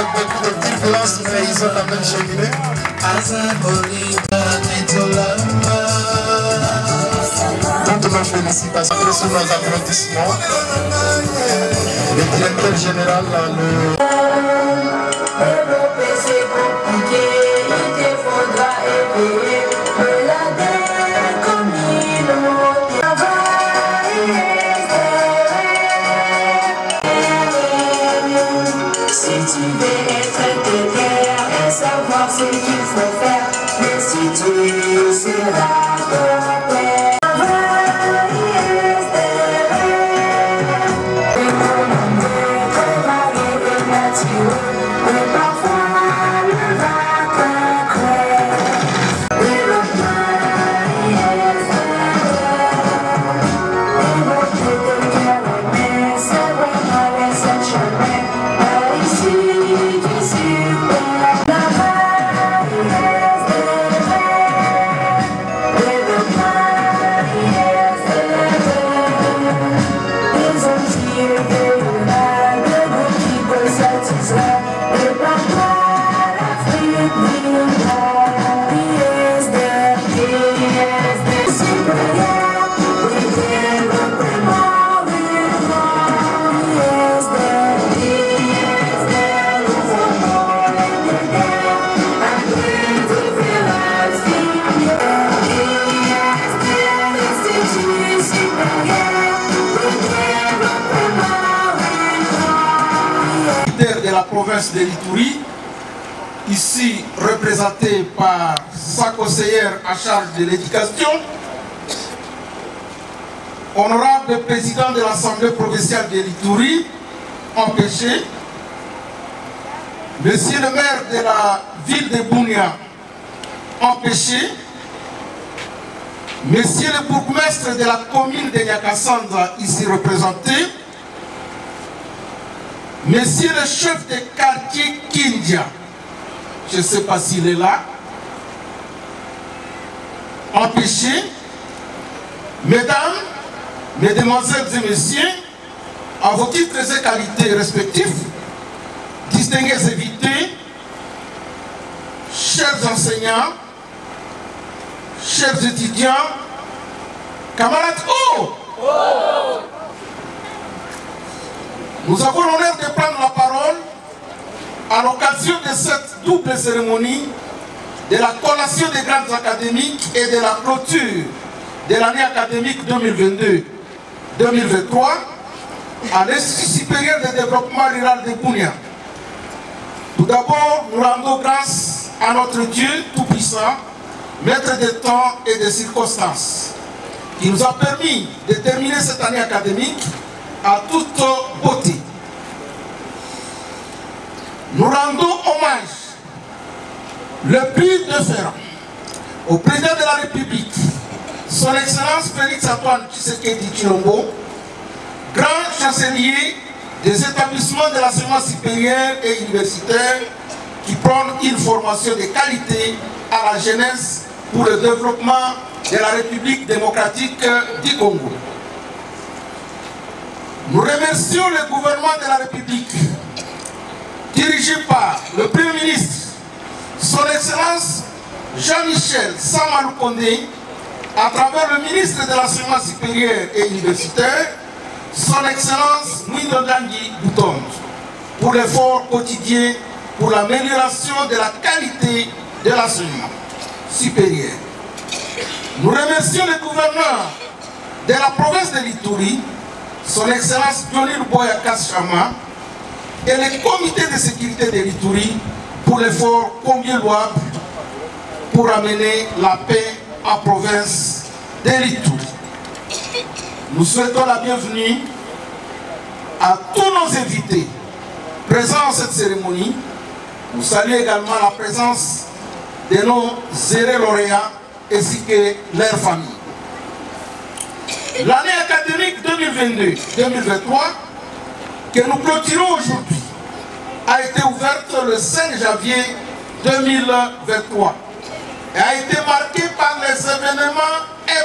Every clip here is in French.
avec beaucoup de turbulence, mais ils ont quand même cheminé. Toutes nos félicitations sur nos applaudissements. Le directeur général, Développer c'est compliqué, il te faudra aider. Mais la communauté si tu veux être terre et savoir ce qu'il faut faire, mais si tu seras province de l'Ituri, ici représenté par sa conseillère en charge de l'éducation, honorable président de l'Assemblée provinciale de l'Ituri, empêché, monsieur le maire de la ville de Bunia, empêché, monsieur le bourgmestre de la commune de Nyakasanda, ici représenté, monsieur le chef de quartier Kindia, je ne sais pas s'il est là, empêché, mesdames, mesdemoiselles et messieurs, à vos titres et qualités respectifs, distingués invités, chers enseignants, chers étudiants, camarades, nous avons l'honneur de prendre la parole à l'occasion de cette double cérémonie de la collation des grandes académiques et de la clôture de l'année académique 2022-2023 à l'Institut supérieur de développement rural de Bunia. Tout d'abord, nous rendons grâce à notre Dieu Tout-Puissant, maître des temps et des circonstances, qui nous a permis de terminer cette année académique à toute beauté. Nous rendons hommage le plus déférent au président de la République, son Excellence Félix Antoine Tshisekedi Tshilombo, grand chancelier des établissements de l'enseignement supérieur et universitaire qui prône une formation de qualité à la jeunesse pour le développement de la République démocratique du Congo. Nous remercions le gouvernement de la République, dirigé par le Premier ministre, son Excellence Jean-Michel Sama Lukonde, à travers le ministre de l'Enseignement supérieur et universitaire, son Excellence Mwindo Ndangi Boutonde, pour l'effort quotidien pour l'amélioration de la qualité de l'enseignement supérieur. Nous remercions le gouverneur de la province de l'Ituri, son Excellence Johnny Luboya Chama, et le comité de sécurité de l'Ituri pour l'effort combien louable pour amener la paix en province de l'Ituri. Nous souhaitons la bienvenue à tous nos invités présents à cette cérémonie. Nous saluons également la présence de nos zérés lauréats ainsi que leurs familles. L'année académique 2022-2023 que nous clôturons aujourd'hui a été ouverte le 5 janvier 2023 et a été marquée par les événements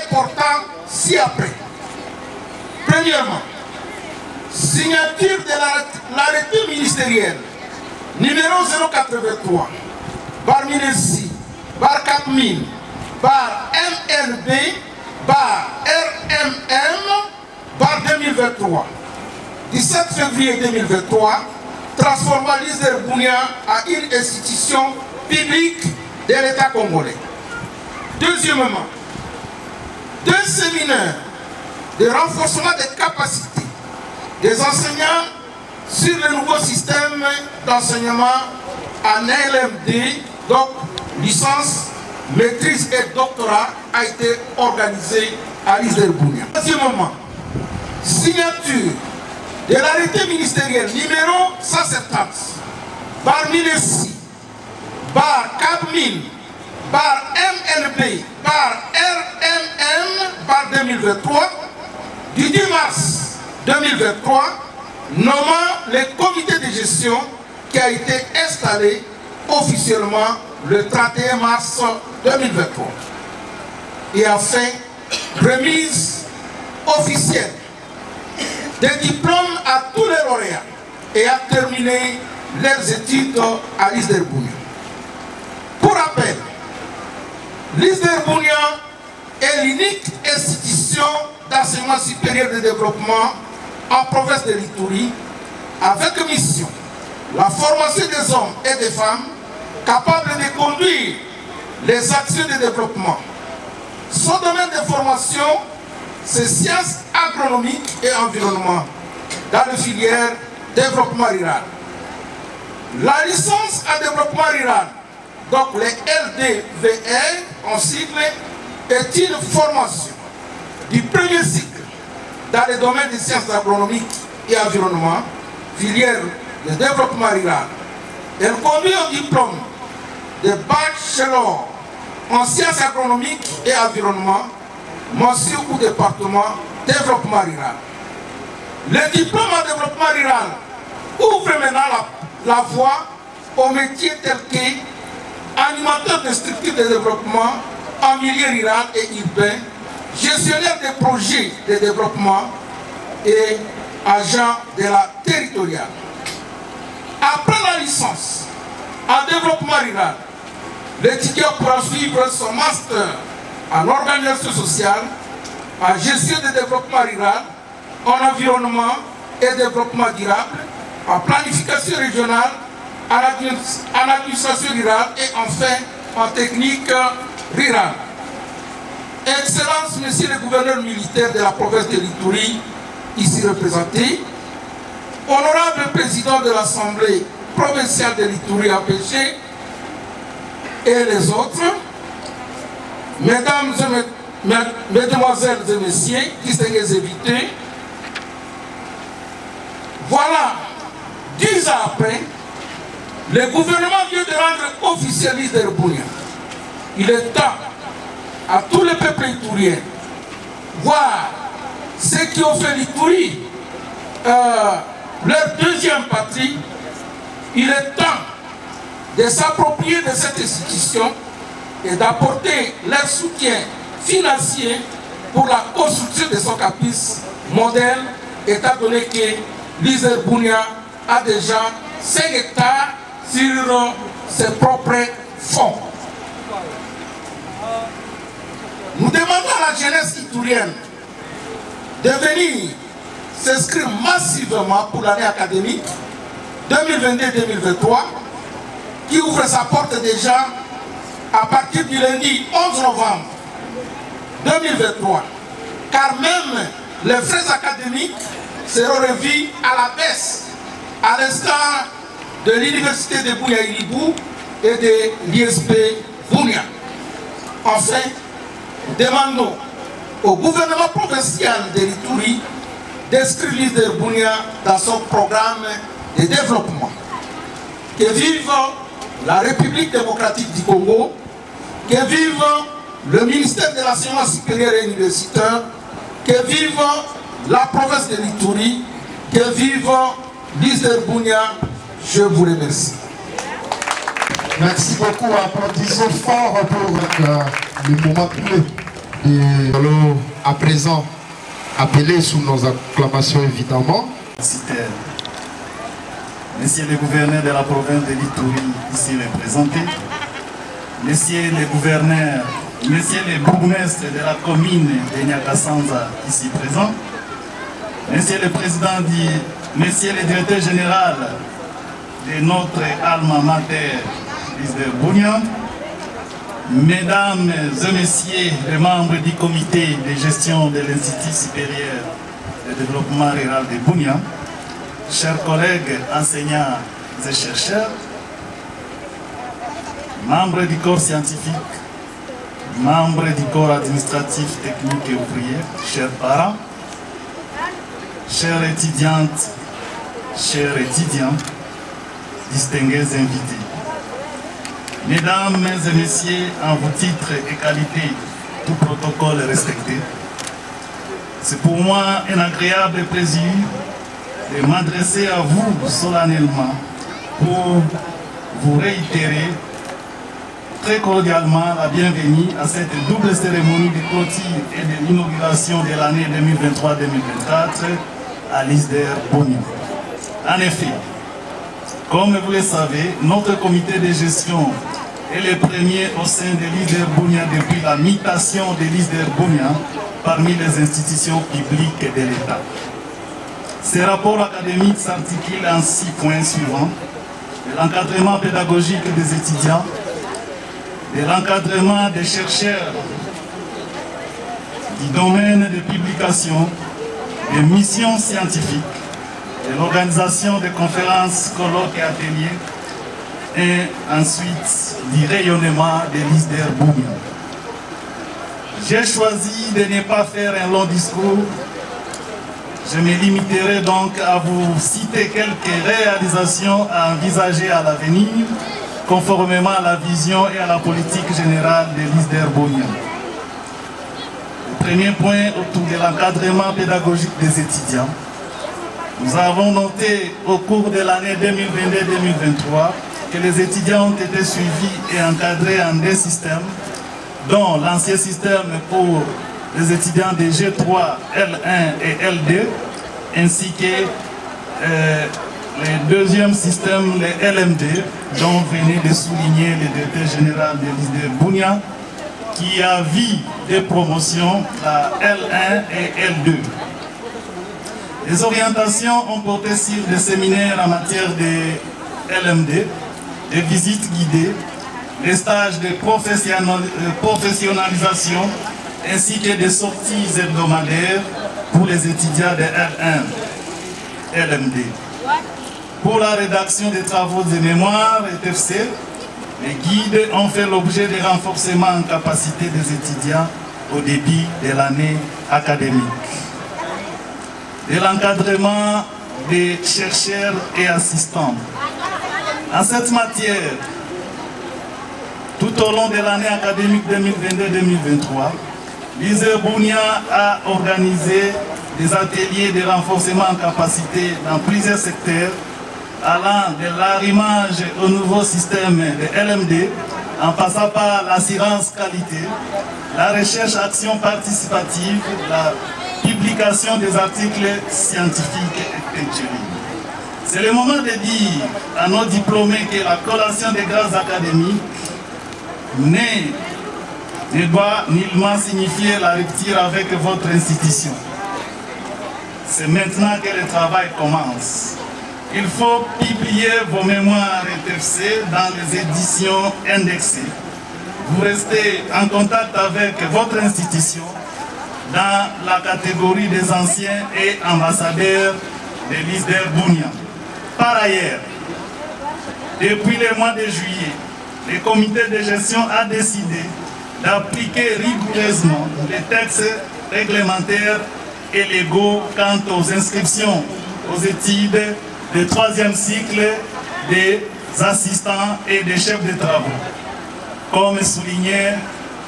importants ci-après. Premièrement, signature de l'arrêté ministériel numéro 083, bar Minesi, bar Capmine, bar MNB, bar RMM, bar 2023. 17 février 2023, transforma l'ISDER Bunia en une institution publique de l'État congolais. Deuxièmement, 2 séminaires de renforcement des capacités des enseignants sur le nouveau système d'enseignement en LMD, donc licence, maîtrise et doctorat, a été organisé à l'ISDER Bunia. Troisièmement, signature de l'arrêté ministériel numéro 170, bar Minesi, bar Capmine, bar MNB, bar RMM, bar 2023, du 10 mars 2023, nommant le comité de gestion qui a été installé officiellement le 31 mars 2023. Et enfin, remise officielle des diplômes à tous les lauréats et à terminer leurs études à l'ISDER Bunia. Pour rappel, l'ISDER Bunia est l'unique institution d'enseignement supérieur de développement en province de l'Ituri avec mission la formation des hommes et des femmes capables de conduire les actions de développement. Son domaine de formation, c'est sciences agronomiques et environnement dans la filière développement rural. La licence en développement rural, donc les LDVR en sigle, est une formation du premier cycle dans le domaine des sciences agronomiques et environnement, filière de développement rural. Elle conduit au diplôme de bachelor en sciences agronomiques et environnement, mention ou département développement rural. Le diplôme en développement rural ouvre maintenant la voie aux métiers tels qu'animateur de structures de développement en milieu rural et urbain, gestionnaire des projets de développement et agent de la territoriale. Après la licence en développement rural, l'étudiant pourra suivre son master en organisation sociale, en gestion de développement rural, en environnement et développement durable, en planification régionale, en administration rurale et enfin en technique rurale. Excellence, Monsieur le gouverneur militaire de la province de l'Ituri, ici représenté, honorable président de l'Assemblée provinciale de l'Ituri APG et les autres, mesdames et mesdemoiselles et messieurs, distingués invités, voilà, 10 ans après, le gouvernement vient de rendre officiel l'ISDER Bunia. Il est temps à tous les peuples ituriens voir ceux qui ont fait l'Ituri leur deuxième patrie. Il est temps de s'approprier de cette institution et d'apporter leur soutien financier pour la construction de son campus modèle, étant donné que l'ISDER Bunia a déjà 5 hectares sur ses propres fonds. Nous demandons à la jeunesse iturienne de venir s'inscrire massivement pour l'année académique 2022-2023 qui ouvre sa porte déjà à partir du lundi 11 novembre 2023. Car même les frais académiques seront revus à la baisse, à l'instar de l'université de Bunia-Ilibou et de l'ISP Bunia. Enfin, demandons au gouvernement provincial de l'Ituri d'inscrire l'ISDER Bunia dans son programme de développement. Que vive la République démocratique du Congo, que vive le ministère de l'enseignement supérieur et universitaire, que vive la province de l'Ituri, que vive l'ISDER Bunia. Je vous remercie. Merci beaucoup. Applaudissons fort pour le moment clé. Nous allons à présent appeler sous nos acclamations évidemment. Messieurs les gouverneurs de la province de l'Ituri, ici représentés, Messieurs les gouverneurs, Messieurs les bourgmestres de la commune de Nyakasanza, ici présents, Messieurs le président, Messieurs le directeur général de notre alma mater, l'ISDER Bunia, Mesdames et Messieurs les membres du comité de gestion de l'Institut supérieur de développement rural de Bunia, chers collègues enseignants et chercheurs, membres du corps scientifique, membres du corps administratif, technique et ouvrier, chers parents, chères étudiantes, chers étudiants, distingués invités. Mesdames et messieurs, en vos titres et qualités, tout protocole respecté, c'est pour moi un agréable plaisir de m'adresser à vous solennellement pour vous réitérer très cordialement la bienvenue à cette double cérémonie de clôture et de l'inauguration de l'année 2023-2024 à l'ISDER Bunia. En effet, comme vous le savez, notre comité de gestion est le premier au sein de l'ISDER Bunia depuis la mutation de l'ISDER Bunia parmi les institutions publiques de l'État. Ces rapports académiques s'articulent en 6 points suivants: de l'encadrement pédagogique des étudiants, de l'encadrement des chercheurs, du domaine de publication, des missions scientifiques, de l'organisation de conférences, colloques et ateliers, et ensuite du rayonnement de l'ISDER Bunia. J'ai choisi de ne pas faire un long discours. Je me limiterai donc à vous citer quelques réalisations à envisager à l'avenir, conformément à la vision et à la politique générale de l'ISDER Bunia. Le premier point autour de l'encadrement pédagogique des étudiants. Nous avons noté au cours de l'année 2022-2023 que les étudiants ont été suivis et encadrés en 2 systèmes, dont l'ancien système pour les étudiants de G3, L1 et L2, ainsi que le deuxième système, le LMD, dont venait de souligner le directeur général de l'ISDER Bunia, qui a vu des promotions, la L1 et L2. Les orientations ont porté sur des séminaires en matière de LMD, des visites guidées, des stages de professionnalisation, ainsi que des sorties hebdomadaires pour les étudiants de L1, LMD. Pour la rédaction des travaux de mémoire et TFC, les guides ont fait l'objet de renforcements en capacité des étudiants au début de l'année académique. De l'encadrement des chercheurs et assistants. En cette matière, tout au long de l'année académique 2022-2023, l'ISDER Bunia a organisé des ateliers de renforcement en capacité dans plusieurs secteurs, allant de l'arrimage au nouveau système de LMD, en passant par l'assurance qualité, la recherche-action participative, la publication des articles scientifiques et culturels. C'est le moment de dire à nos diplômés que la collation des grades académiques ne doit nullement signifier la rupture avec votre institution. C'est maintenant que le travail commence. Il faut publier vos mémoires TFC dans les éditions indexées. Vous restez en contact avec votre institution dans la catégorie des anciens et ambassadeurs de l'ISDER Bunia. Par ailleurs, depuis le mois de juillet, le comité de gestion a décidé d'appliquer rigoureusement les textes réglementaires et légaux quant aux inscriptions aux études de 3e cycle des assistants et des chefs de travaux, comme souligné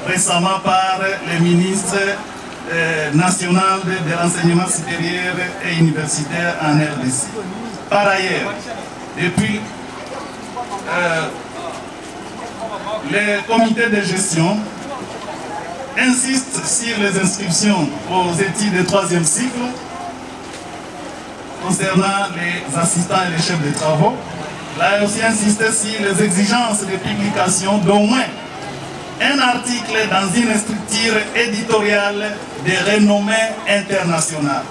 récemment par le ministre national de l'enseignement supérieur et universitaire en RDC. Par ailleurs, depuis le comité de gestion insiste sur les inscriptions aux études de 3e cycle, concernant les assistants et les chefs de travaux, il a aussi insisté sur les exigences de publication d'au moins un article dans une structure éditoriale de renommée internationale.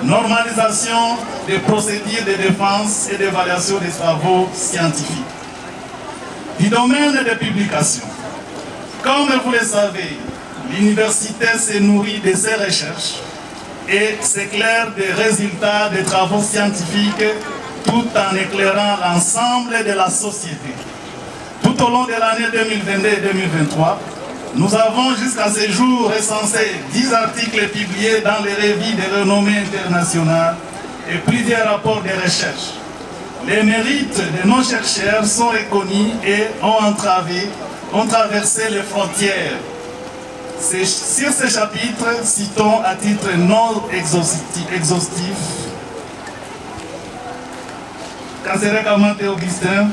Normalisation des procédures de défense et d'évaluation des travaux scientifiques. Du domaine des publications, comme vous le savez, l'université se nourrit de ses recherches et s'éclaire des résultats des travaux scientifiques tout en éclairant l'ensemble de la société. Tout au long de l'année 2022 et 2023, nous avons jusqu'à ce jour recensé 10 articles publiés dans les revues de renommée internationale et plusieurs rapports de recherche. Les mérites de nos chercheurs sont reconnus et ont traversé les frontières. Sur ces chapitres, citons à titre non exhaustif Kasereka Amate Augustin,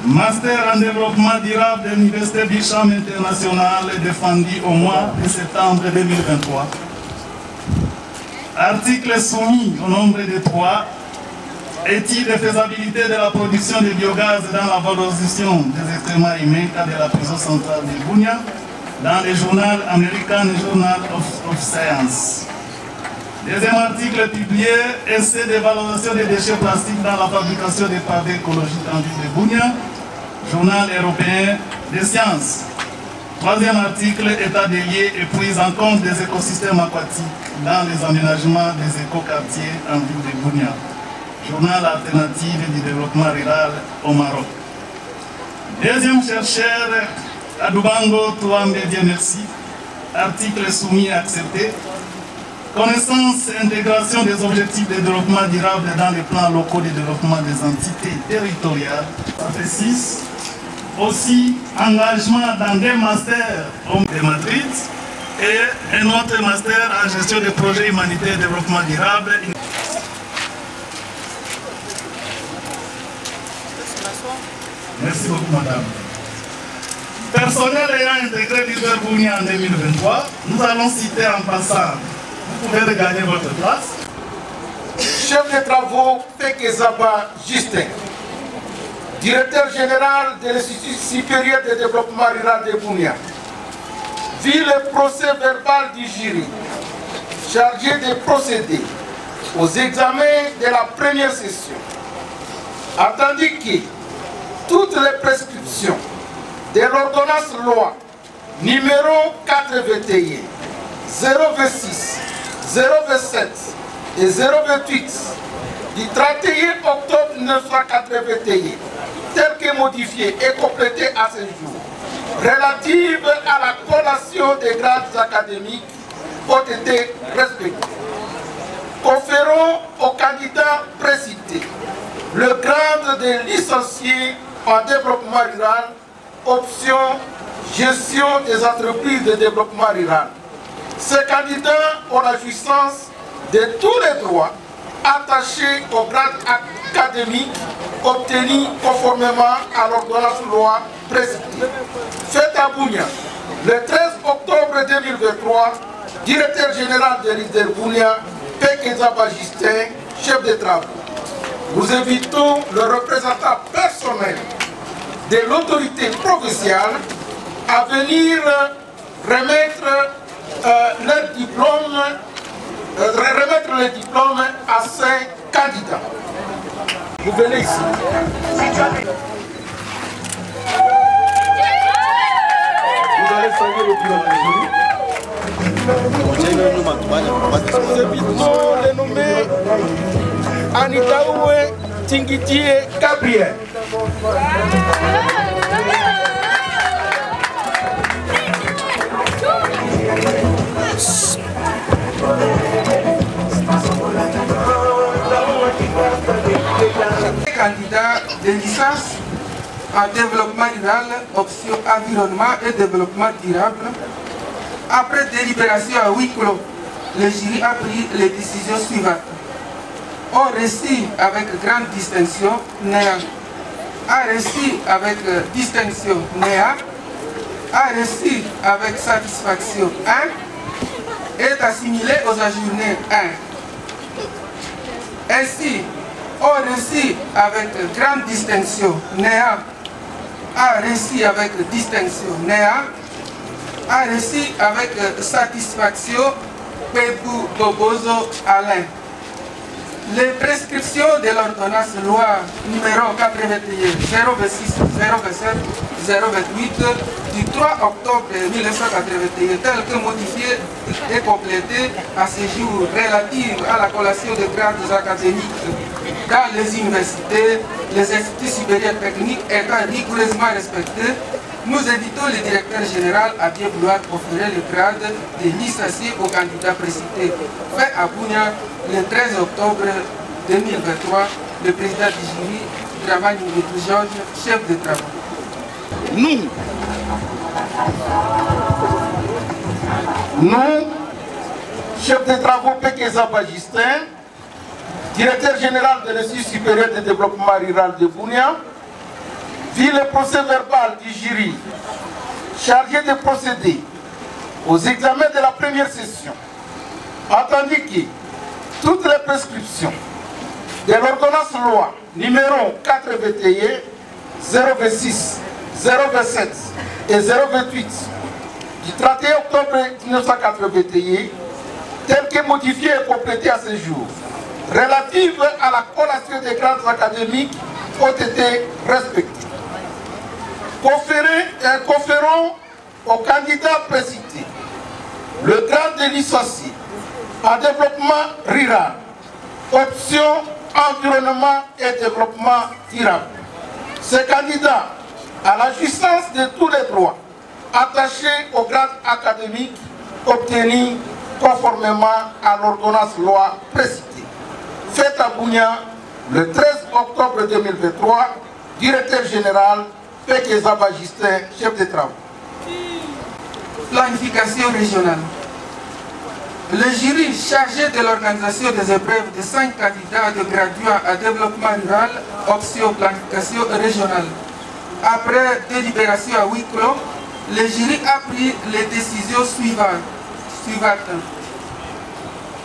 Master en développement durable de l'Université Bicham International défendu au mois de septembre 2023. Article soumis au nombre de 3. Étude de faisabilité de la production de biogaz dans la valorisation des excréments humains de la prison centrale de Bunia dans le journal American Journal of Science. Deuxième article publié, essai de valorisation des déchets plastiques dans la fabrication des pavés écologiques en ville de Bunia, journal européen des sciences. Troisième article, état des lieux et prise en compte des écosystèmes aquatiques dans les aménagements des écoquartiers en ville de Bunia, journal alternatif du développement rural au Maroc. Deuxième chercheur, Adoubango Touambe, Dieu merci, article soumis et accepté. Connaissance et intégration des objectifs de développement durable dans les plans locaux de développement des entités territoriales. Ça fait 6. Aussi, engagement dans des masters de Madrid et un autre master en gestion des projets humanitaires et développement durable. Merci beaucoup, madame. Personnel ayant intégré l'Uber-Bunia en 2023, nous allons citer en passant. Vous pouvez regagner votre place. Chef de travaux Pekezaba Justin, directeur général de l'Institut supérieur de développement rural de Bunia, vu le procès verbal du jury chargé de procéder aux examens de la première session, attendu que toutes les prescriptions de l'ordonnance loi numéro 421, 026, 027 et 028 du 31 octobre 1981, tel que modifié et complété à ce jour, relative à la collation des grades académiques, ont été respectées. Conférons aux candidats précités le grade de licencié en développement rural, option gestion des entreprises de développement rural. Ces candidats ont la jouissance de tous les droits attachés au grade académique obtenus conformément à l'ordonnance loi précitée. Fait à Bunia, le 13 octobre 2023, directeur général de l'ISDER Bunia, Pekezaba Justin, chef de travaux. Nous invitons le représentant personnel de l'autorité provinciale à venir remettre le diplôme à ces candidats. Vous venez ici. Vous allez saluer le bureau Nous invitons le nommé Anitaoué Tingitie Gabriel. Candidat de licence en développement rural, option environnement et développement durable. Après délibération à huis clos, le jury a pris les décisions suivantes. Ont reçu avec grande distinction Néa, a reçu avec distinction Néa, a reçu avec satisfaction 1, est assimilé aux ajournés 1. Ainsi, ont réussi avec grande distinction Néa, a réussi avec distinction Néa, a réussi avec satisfaction Pebou Bobozo Alain. Les prescriptions de l'ordonnance loi numéro 81 026 027 028 du 3 octobre 1981 telle que modifiée et complétée à ce jour relative à la collation de grades académiques dans les universités, les instituts supérieurs techniques étant rigoureusement respectés, nous invitons le directeur général à bien vouloir conférer le grade de licencié au candidat précité. Fait à Bounia le 13 octobre 2023, le président du jury, Dramani Georges, chef de travaux. Nous, chef de travaux Pékéza Bagistin, directeur général de l'Institut supérieur de développement rural de Bounia, vu le procès verbal du jury chargé de procéder aux examens de la première session, entendu que toutes les prescriptions de l'ordonnance loi numéro 421 026 027 et 028 du 31 octobre 1981, telles que modifiées et complétées à ce jour, relatives à la collation des grades académiques, ont été respectées. Conférons au candidat précité le grade de licencié en développement rural, option environnement et développement durable. Ce candidat a la jouissance de tous les droits attachés au grade académique obtenu conformément à l'ordonnance loi précitée. Faite à Bounia le 13 octobre 2023, directeur général Pékéza Bagistin, chef de travaux. Planification régionale. Le jury chargé de l'organisation des épreuves de 5 candidats de graduats à développement rural, option planification régionale. Après délibération à huis clos, le jury a pris les décisions suivantes.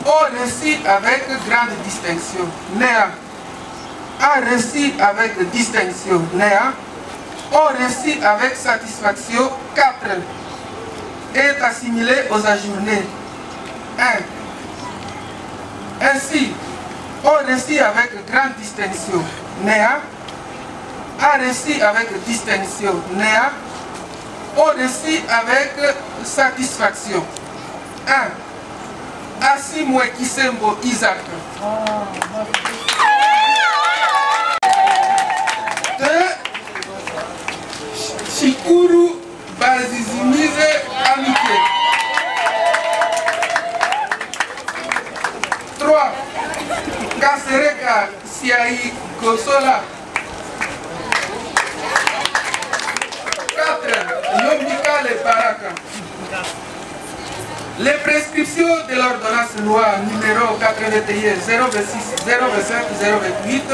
Ont réussi avec grande distinction Néa, a réussi avec distinction Néa, ont réussi avec satisfaction 4, est assimilé aux ajournés 1. Ainsi, ont réussi avec grande distinction Néa, a réussi avec distinction Néa, ont réussi avec satisfaction 1. Asimwe Kisembo Isaac. 2. Shikuru Bazizimize Amitié. 3. Kasereka Siaï Gosola. 4. Yomika Le Baraka. Les prescriptions de l'ordonnance loi numéro 81 026 027 028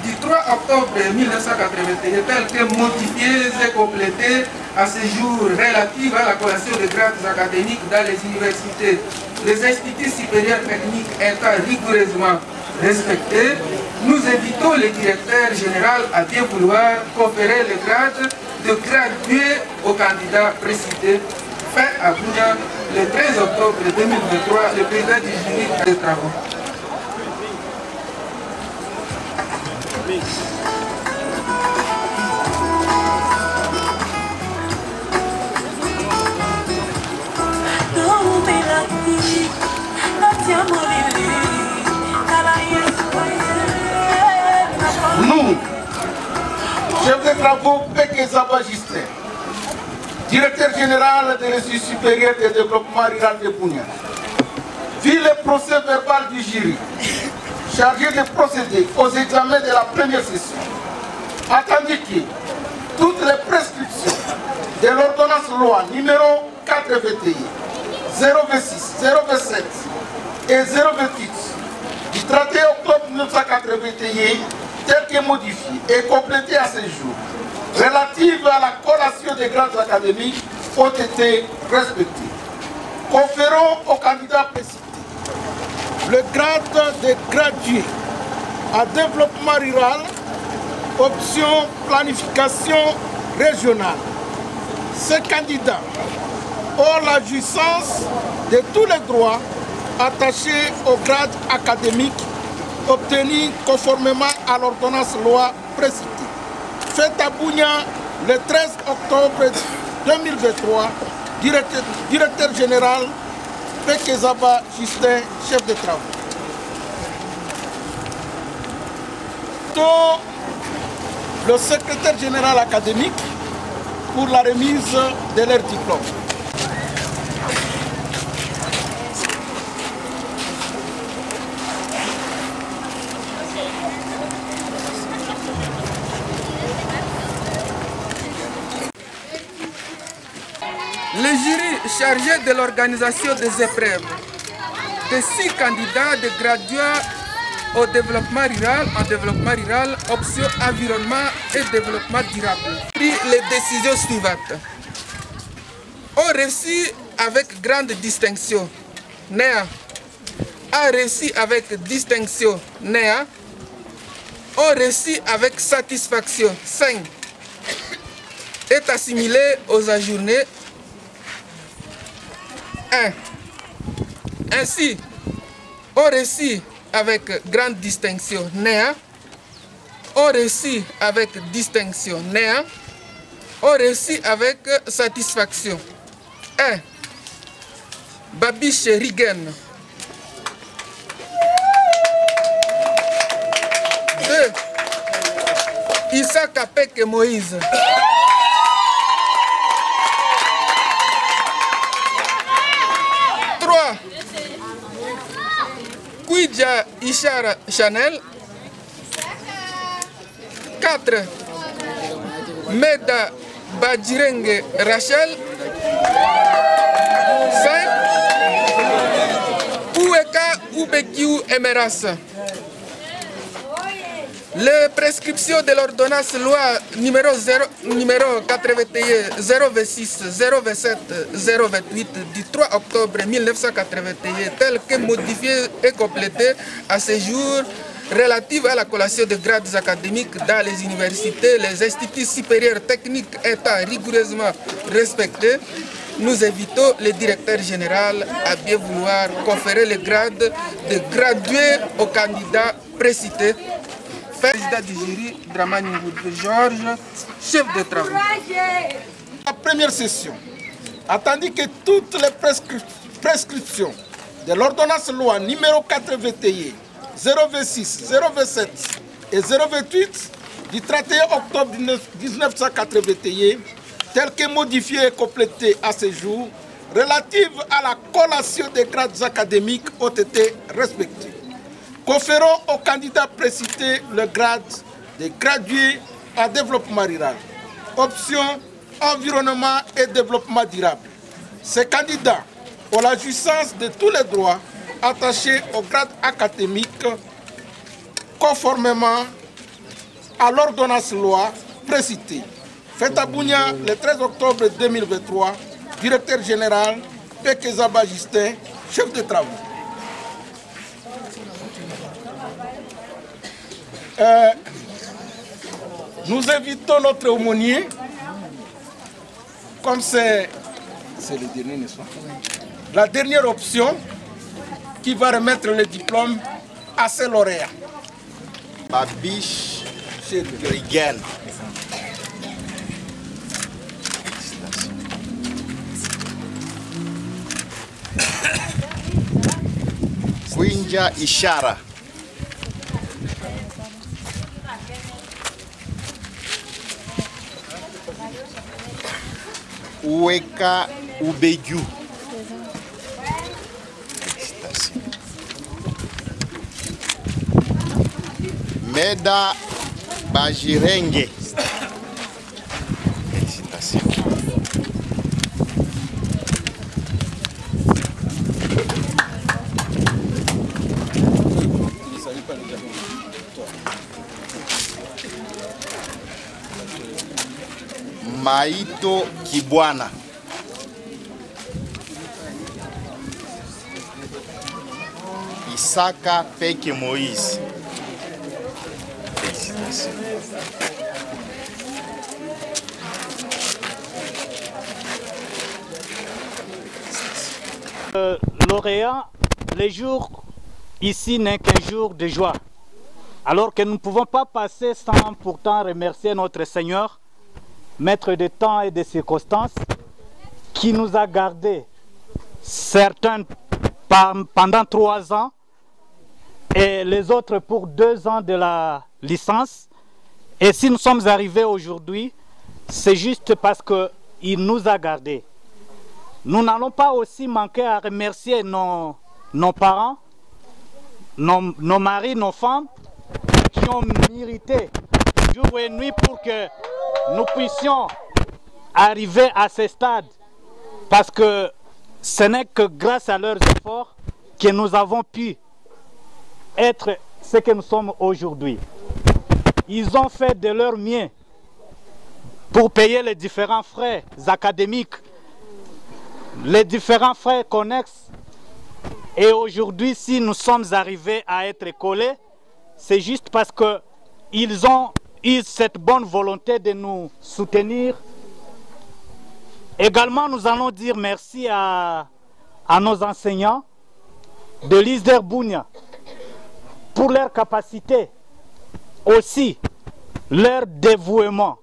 du 3 octobre 1981 telles que modifiées et complétées à ce jour relatives à la collation de grades académiques dans les universités, les instituts supérieurs techniques étant rigoureusement respectés, nous invitons le directeur général à bien vouloir conférer le grade de gradué aux candidats précités. Fait à Bounia le 13 octobre 2023, le président du jury des travaux. Nous, chef de travaux Pékéza Bagistin, directeur général de l'Institut supérieur de développement rural de Bounia, vu le procès verbal du jury chargé de procéder aux examens de la première session, entendu que toutes les prescriptions de l'ordonnance loi numéro 421 026 027 et 028 du 31 octobre 1981 telles que modifiées et complétées à ce jour, relatives à la collation des grades académiques, ont été respectées. Conférons au candidat précité le grade de gradué à développement rural, option planification régionale. Ces candidats ont la jouissance de tous les droits attachés au grade académique obtenus conformément à l'ordonnance loi précitée. Fait à Bounia le 13 octobre 2023, directeur général Pekezaba Justin, chef de travaux. Dont le secrétaire général académique pour la remise de leur diplôme. Le jury chargé de l'organisation des épreuves de 6 candidats de graduats au développement rural, option environnement et développement durable, pris les décisions suivantes. Ont réussi avec grande distinction. Néa a réussi avec distinction. Néa ont réussi avec satisfaction. 5 est assimilé aux ajournés. 1. Ainsi, ont réussi avec grande distinction. Néa ont réussi avec distinction. Néa ont réussi avec satisfaction. 1. Babiche Rigen. 2. Issa Kapeke Moïse. 3. Kouidja Ishara Chanel. 4. Meda Badjirenge Rachel. 5. Oueka Oubekiou Emeras. Les prescriptions de l'ordonnance loi numéro 81 026 027 028 du 3 octobre 1981 telles que modifiées et complétées à ce jour relatives à la collation de grades académiques dans les universités, les instituts supérieurs techniques étant rigoureusement respectés, nous invitons le directeur général à bien vouloir conférer le grade de gradué aux candidats précités. Président du jury, Dramani Georges, chef de travaux. La première session, attendu que toutes les prescriptions de l'ordonnance loi numéro 81 026 027 et 028 du 31 octobre 1981, telles que modifiées et complétées à ce jour, relatives à la collation des grades académiques ont été respectées. Conférons aux candidats précités le grade de gradué en développement rural. Option environnement et développement durable. Ces candidats ont la jouissance de tous les droits attachés au grade académique conformément à l'ordonnance loi précitée. Fait à Bounia le 13 octobre 2023, directeur général Pekezaba Justin, chef de travaux. Nous invitons notre aumônier, comme c'est le dernier, n'est-ce pas? La dernière option qui va remettre le diplôme à ses lauréats. Babiche Rigen. Kouidja Ishara. Oueka Oubekiou. Meda Badjirenge. Maito Kibwana. Isaka Peke Moïse. Merci. Lauréat, les jours ici n'est qu'un jour de joie. Alors que nous ne pouvons pas passer sans pourtant remercier notre Seigneur, maître de temps et de circonstances, qui nous a gardés, certains pendant 3 ans et les autres pour 2 ans de la licence. Et si nous sommes arrivés aujourd'hui, c'est juste parce qu'il nous a gardés. Nous n'allons pas aussi manquer à remercier nos parents, nos maris, nos femmes, qui ont mérité jour et nuit pour que nous puissions arriver à ce stade. Parce que ce n'est que grâce à leurs efforts que nous avons pu être ce que nous sommes aujourd'hui. Ils ont fait de leur mieux pour payer les différents frais académiques, les différents frais connexes. Et aujourd'hui, si nous sommes arrivés à être collés, c'est juste parce qu'ils ont eu cette bonne volonté de nous soutenir. Également, nous allons dire merci à nos enseignants de l'ISDER Bunia pour leur capacité, aussi leur dévouement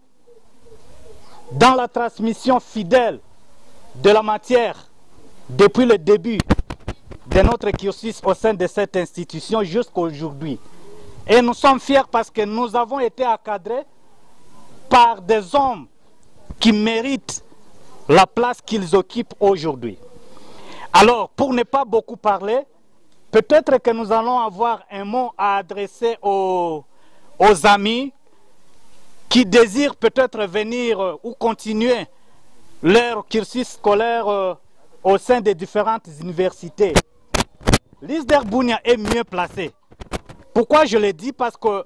dans la transmission fidèle de la matière depuis le début de notre cursus au sein de cette institution jusqu'à aujourd'hui. Et nous sommes fiers parce que nous avons été encadrés par des hommes qui méritent la place qu'ils occupent aujourd'hui. Alors, pour ne pas beaucoup parler, peut-être que nous allons avoir un mot à adresser aux amis qui désirent peut-être venir ou continuer leur cursus scolaire au sein des différentes universités. L'ISDER Bunia est mieux placé. Pourquoi je le dis? Parce que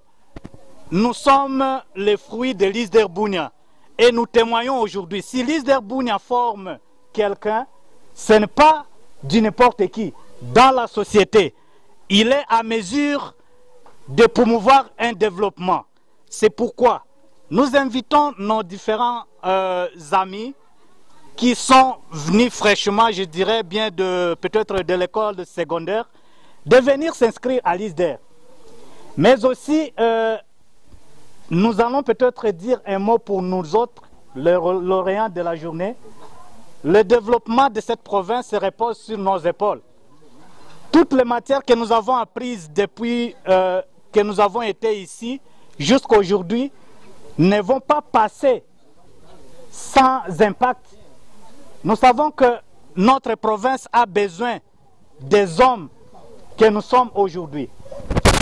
nous sommes les fruits de l'ISDER Bunia. Et nous témoignons aujourd'hui. Si l'ISDER Bunia forme quelqu'un, ce n'est pas du n'importe qui. Dans la société, il est à mesure de promouvoir un développement. C'est pourquoi nous invitons nos différents amis qui sont venus fraîchement, je dirais bien peut-être de l'école secondaire, de venir s'inscrire à l'ISDER. Mais aussi, nous allons peut-être dire un mot pour nous autres, les lauréats de la journée. Le développement de cette province se repose sur nos épaules. Toutes les matières que nous avons apprises depuis que nous avons été ici jusqu'à aujourd'hui ne vont pas passer sans impact. Nous savons que notre province a besoin des hommes que nous sommes aujourd'hui.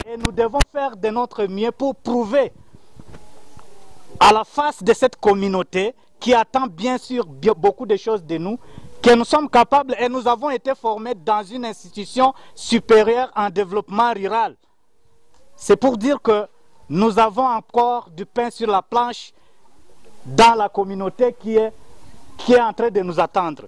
Et nous devons faire de notre mieux pour prouver à la face de cette communauté qui attend bien sûr beaucoup de choses de nous, que nous sommes capables et nous avons été formés dans une institution supérieure en développement rural. C'est pour dire que nous avons encore du pain sur la planche dans la communauté qui est en train de nous attendre.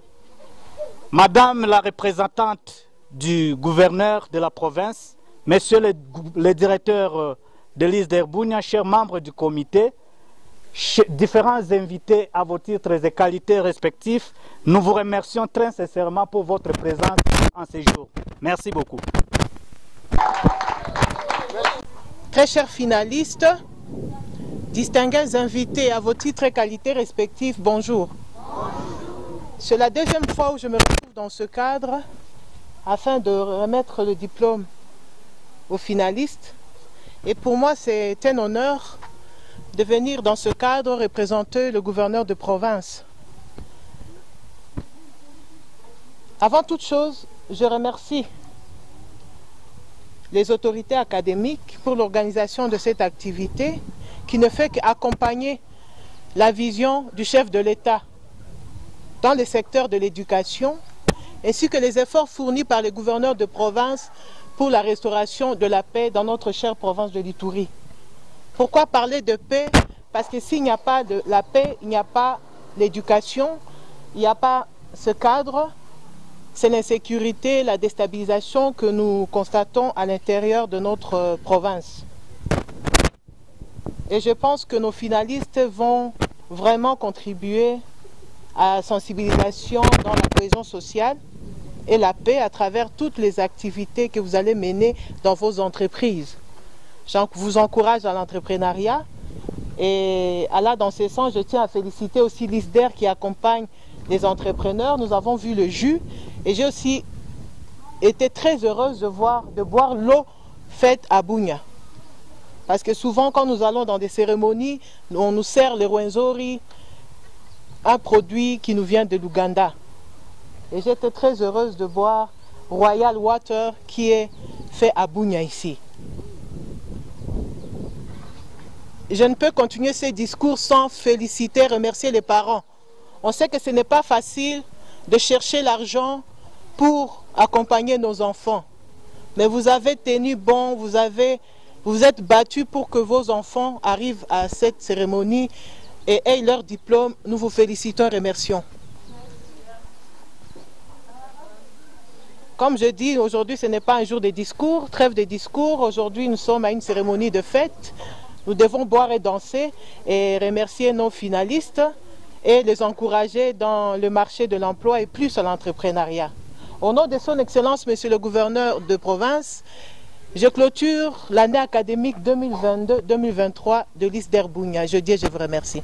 Madame la représentante du gouverneur de la province, Monsieur le directeur de l'ISDER Bunia, chers membres du comité, différents invités à vos titres et qualités respectifs, nous vous remercions très sincèrement pour votre présence en ce jour. Merci beaucoup. Très chers finalistes, distingués invités à vos titres et qualités respectifs, bonjour. C'est la deuxième fois où je me retrouve dans ce cadre afin de remettre le diplôme aux finalistes. Et pour moi, c'est un honneur de venir dans ce cadre représenter le gouverneur de province. Avant toute chose, je remercie les autorités académiques pour l'organisation de cette activité qui ne fait qu'accompagner la vision du chef de l'État dans le secteur de l'éducation, ainsi que les efforts fournis par les gouverneurs de province pour la restauration de la paix dans notre chère province de l'Ituri. Pourquoi parler de paix? Parce que s'il n'y a pas de la paix, il n'y a pas l'éducation, il n'y a pas ce cadre, c'est l'insécurité, la déstabilisation que nous constatons à l'intérieur de notre province. Et je pense que nos finalistes vont vraiment contribuer à la sensibilisation dans la cohésion sociale et la paix à travers toutes les activités que vous allez mener dans vos entreprises. Je vous encourage à l'entrepreneuriat et dans ce sens, je tiens à féliciter aussi l'ISDER qui accompagne les entrepreneurs. Nous avons vu le jus et j'ai aussi été très heureuse de boire l'eau faite à Bunia. Parce que souvent, quand nous allons dans des cérémonies, on nous sert le Rwenzori, un produit qui nous vient de l'Ouganda. Et j'étais très heureuse de boire Royal Water qui est fait à Bunia ici. Je ne peux continuer ces discours sans féliciter, remercier les parents. On sait que ce n'est pas facile de chercher l'argent pour accompagner nos enfants. Mais vous avez tenu bon, vous êtes battus pour que vos enfants arrivent à cette cérémonie et aient leur diplôme. Nous vous félicitons et remercions. Comme je dis, aujourd'hui ce n'est pas un jour de discours, trêve de discours. Aujourd'hui nous sommes à une cérémonie de fête. Nous devons boire et danser et remercier nos finalistes et les encourager dans le marché de l'emploi et plus à l'entrepreneuriat. Au nom de son Excellence, Monsieur le Gouverneur de province, je clôture l'année académique 2022-2023 de l'ISDER Bunia. Je vous remercie.